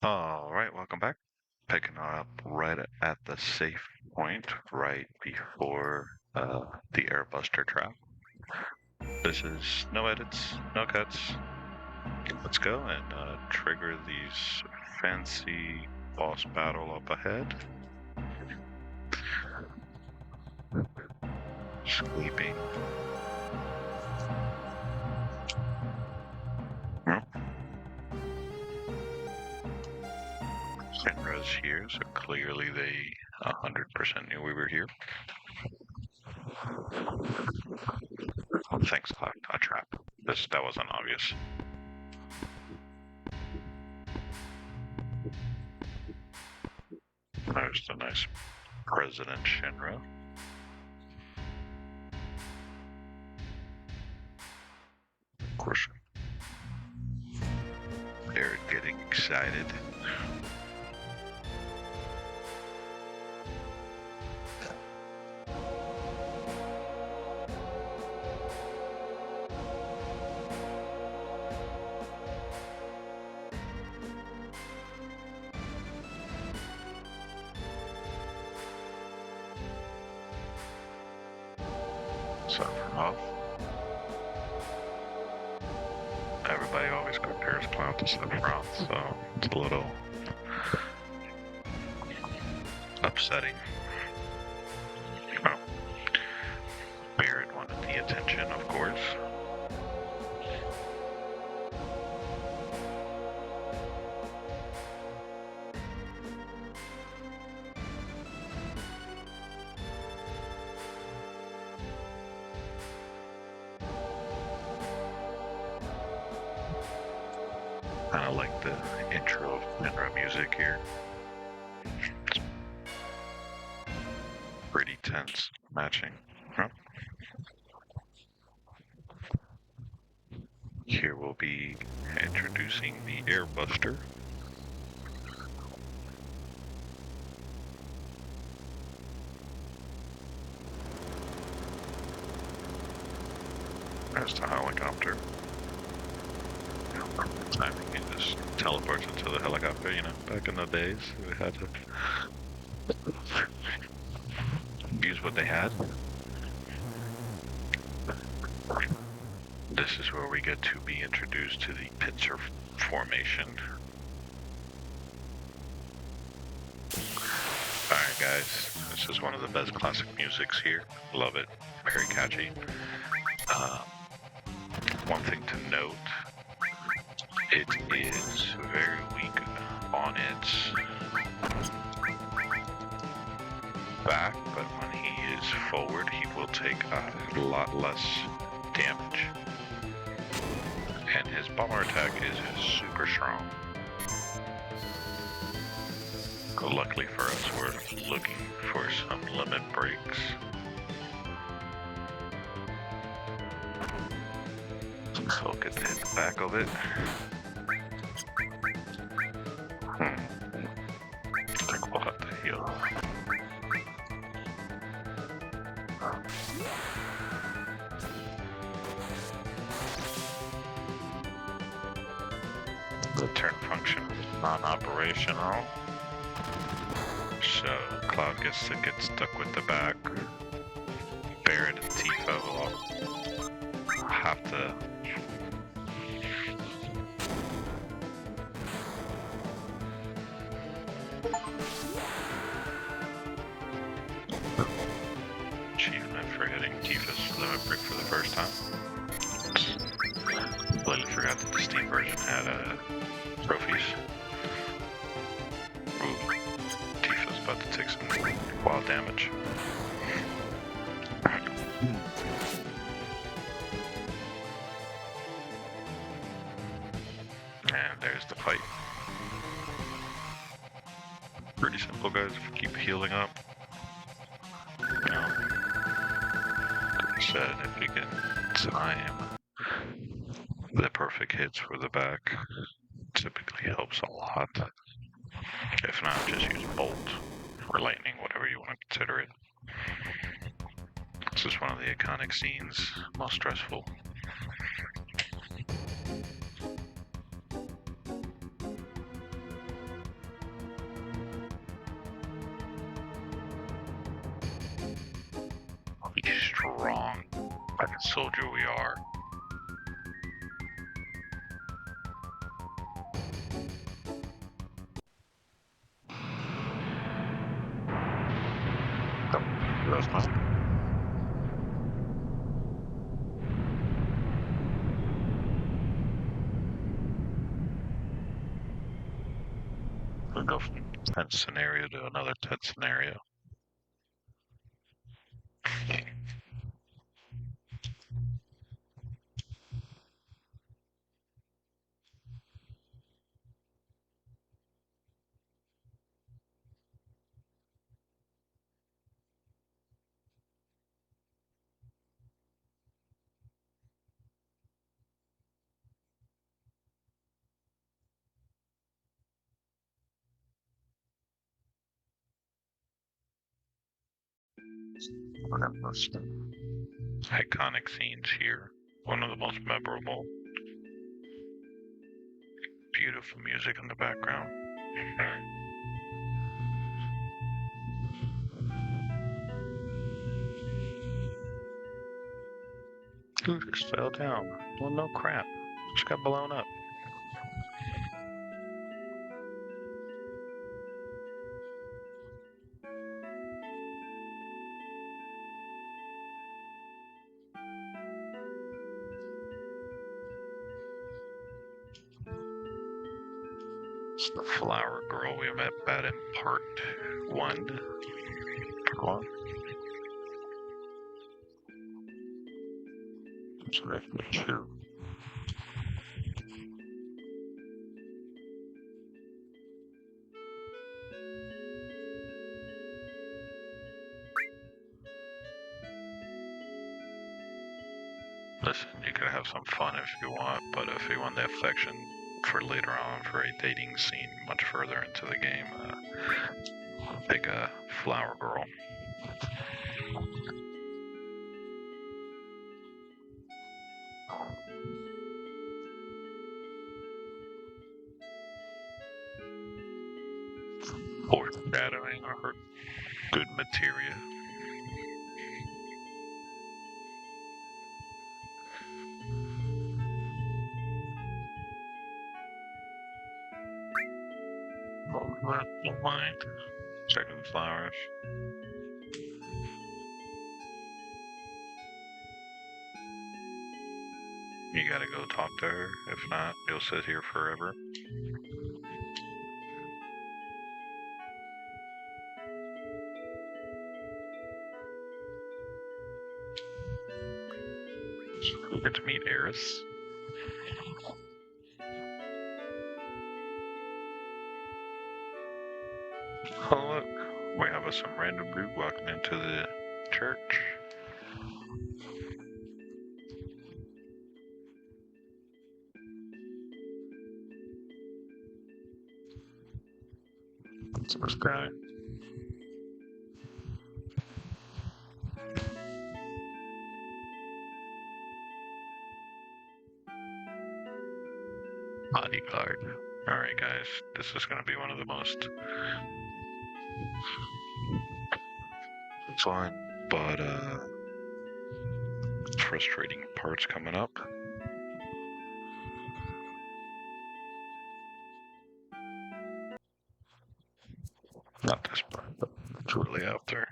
Alright, welcome back. Picking up right at the safe point, right before the airbuster trap. This is no edits, no cuts. Let's go and trigger these fancy boss battle up ahead. Sleeping. Shinra's here, so clearly they 100% knew we were here. Thanks, Cloud. A trap. That wasn't obvious. There's the nice President Shinra. Of course. They're getting excited. So off. Everybody always compares Cloud to Sephiroth, so it's a little upsetting. Oh. Barrett wanted the attention, of course. Kind of like the intro of Shinra music here. It's pretty tense matching. Huh? Here we'll be introducing the airbuster. There's the helicopter. I think it just teleports into the helicopter, you know, back in the days, we had to use what they had. This is where we get to be introduced to the pincer formation. Alright guys, this is one of the best classic musics here. Love it. Very catchy. One thing to note, it is very weak on its back, but when he is forward, he will take a lot less damage. And his bomber attack is super strong. Luckily for us, we're looking for some limit breaks. So I'll get to hit the back of it. I think we'll have to heal. The turn function is non-operational, so Cloud gets to get stuck with the back. Barrett and Tifa will have to achievement for hitting Tifa's limit break for the first time. Completely forgot that the Steam version had trophies. Ooh, Tifa's about to take some wild damage. And there's the fight. Pretty simple, guys. Keep healing up. Said if we can time the perfect hits for the back, typically helps a lot. If not, just use bolt or lightning, whatever you want to consider it. This is one of the iconic scenes, most stressful. strong fucking soldier we are. That's not. We go from tense scenario to another tense scenario. One of the most iconic scenes here. One of the most memorable. Beautiful music in the background. Who just fell down? Well, no crap. Just got blown up. It's the flower girl we met back in part 1. Part 1. It's actually 2. Listen, you can have some fun if you want, but if you want the affection for later on for a dating scene much further into the game, pick a flower girl. Foreshadowing or good materia. Don't mind. Checking the flowers. You gotta go talk to her. If not, you'll sit here forever. You get to meet Aerith. Oh look, we have some random dude walking into the church. It's this guy. Bodyguard. Alright guys, this is gonna be one of the most fun, but frustrating parts coming up. Not this part, but it's really out there.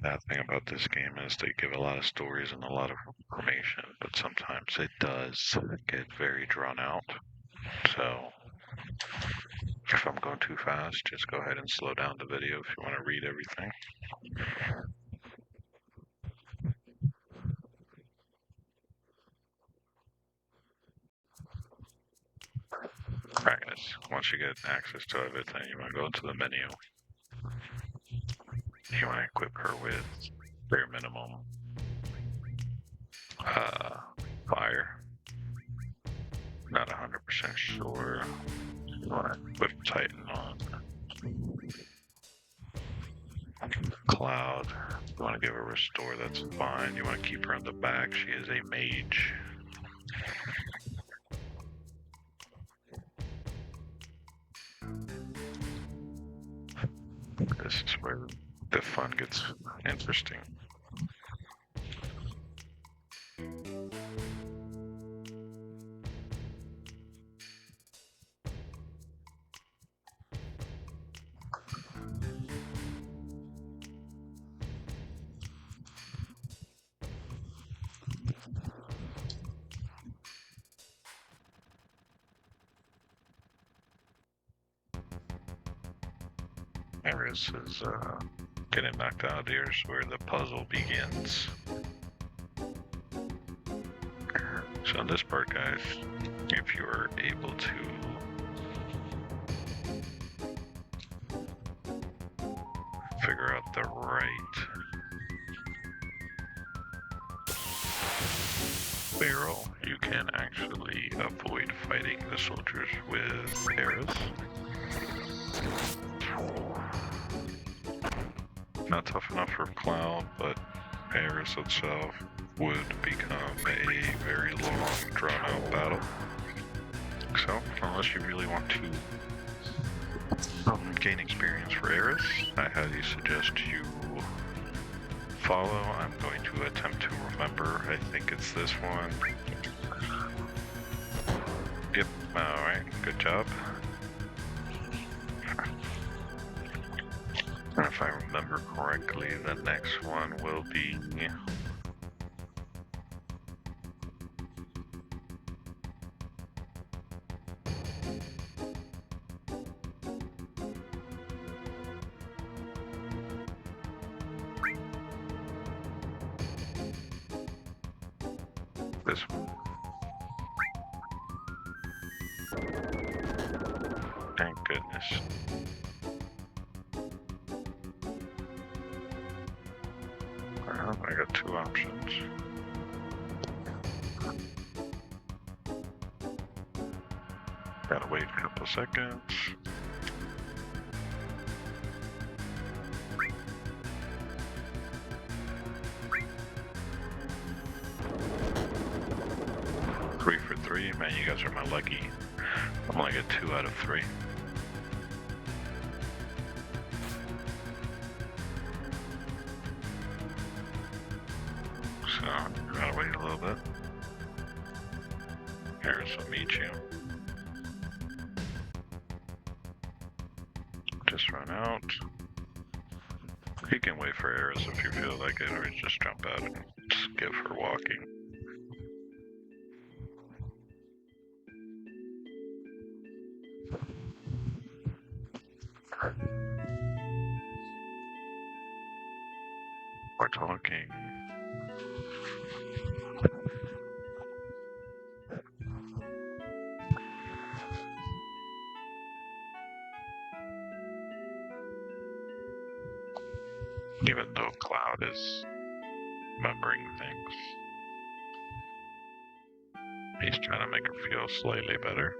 Bad thing about this game is they give a lot of stories and a lot of information, but sometimes it does get very drawn out. So, if I'm going too fast, just go ahead and slow down the video if you want to read everything. Alright guys, is once you get access to everything, you want to go into the menu. You want to equip her with bare minimum fire. Not 100% sure. You want to equip Titan on Cloud. You want to give her restore, that's fine. You want to keep her in the back, she is a mage. This is where the fun gets interesting. Aerith is getting knocked out. Here's where the puzzle begins. So in this part, guys, if you're able to figure out the right barrel, you can actually avoid fighting the soldiers with Aerith. Not tough enough for Cloud, but Aerith itself would become a very long, drawn-out battle. So, unless you really want to gain experience for Aerith, I highly suggest you follow. I'm going to attempt to remember. I think it's this one. Yep, alright, good job. And if I remember correctly, the next one will be this one. Thank goodness. I got two options. Gotta wait a couple seconds. Three for three? Man, you guys are my lucky. I'm like a 2 out of 3. So, gotta wait a little bit. Aerith will meet you. Just run out. You can wait for Aerith if you feel like it, or just jump out and skip her walking. We're talking. Even though Cloud is remembering things, he's trying to make her feel slightly better.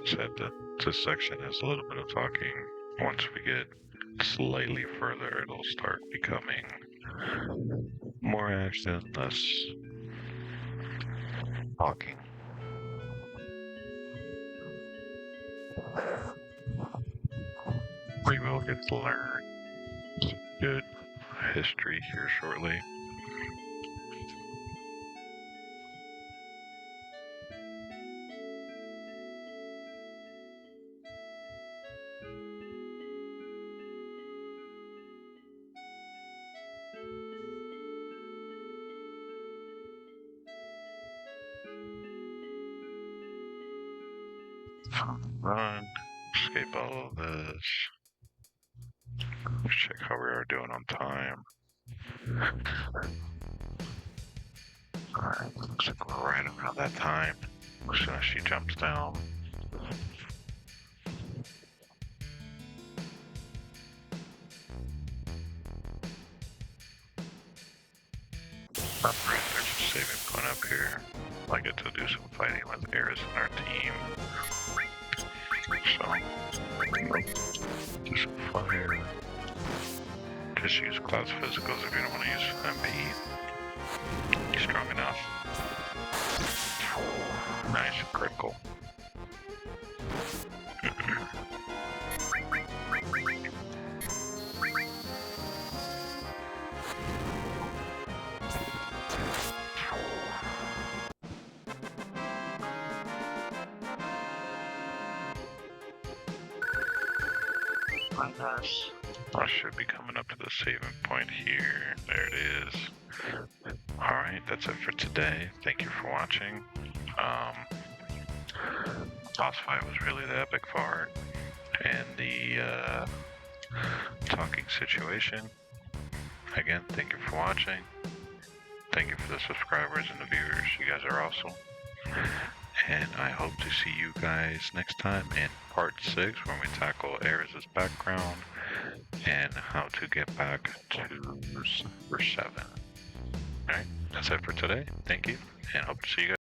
Said that this section has a little bit of talking. Once we get slightly further, it'll start becoming more action, less talking. We will get to learn some good history here shortly. Run, escape all of this. Let's check how we are doing on time. Alright, looks like we're right around that time. As soon as she jumps down. Alright, there's a saving point up here. I get to do some fighting with Aerith and our team. So, do some fire. Just use Cloud's physicals if you don't want to use MP. He's strong enough. Nice, critical. Nice. I should be coming up to the saving point here. There it is. Alright, that's it for today. Thank you for watching. Boss fight was really the epic part. And the talking situation. Again, thank you for watching. Thank you for the subscribers and the viewers. You guys are awesome. And I hope to see you guys next time in part 6 when we tackle Aerith's background and how to get back to FF7. Alright, that's it for today. Thank you, and hope to see you guys.